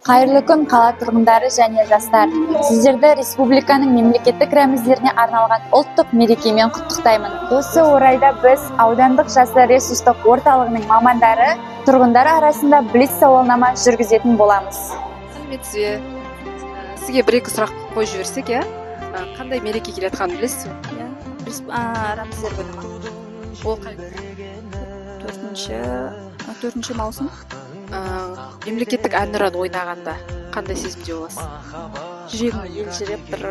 Қайырлы күн қала тұрғындары және жастар. Сіздерді республиканың мемлекеттік рәміздеріне арналған ұлттық мерекемен құттықтаймын. Осы орайда біз аудандық жастар ресурстық орталығының мамандары тұрғындар арасында блиц сауалнама жүргізетін боламыз. Сәлеметсіз бе? Сізге бір-екі сұрақ қойып жіберсек, қандай мереке келе жатқанын білесіз бе? Рәміздер күні ма? Ол қай күн? 4 маусым. Мемлекеттік әнұран ойнағанда қандай сезімде боласыз? Жүрегім елжіреп, бір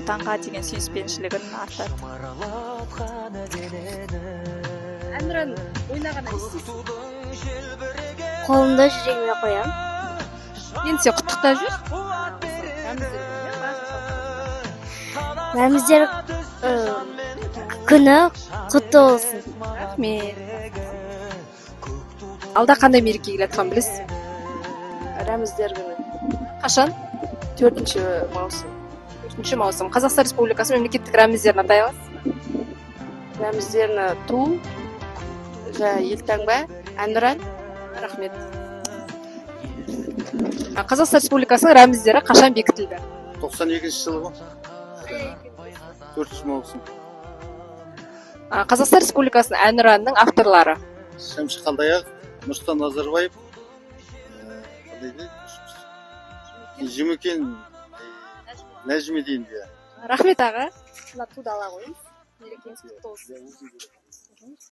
отанға деген сүйіспеншілігін артады. Әнұран ойнағанда не істейсіз? Қолымда жүрегіме қоям. Енді сен құттықта жүр? Рәміздер күні құтты болсын. Рахмет. Алда қандай мереке келе жатқанын білесіз? Рәміздер күні. Қашан? 4 маусым. 4 маусым. Қазақстан Республикасы мемлекеттік рәміздерін атай аласыз? Рәміздеріні ту, елтаңба, әнұран. Рахмет. Қазақстан Республикасының рәміздері қашан бекітілді? 92 жылы ғой. 4 маусым. Қазақстан Республикасының әнұранының авторлары? Шәмші Қалдаяқ, Нұрсұлтан Назарбаев, Жұмекен Нәжімедин. Рахмет аға. Туды ала қойыңыз. Мерекеңіз құтты болсын.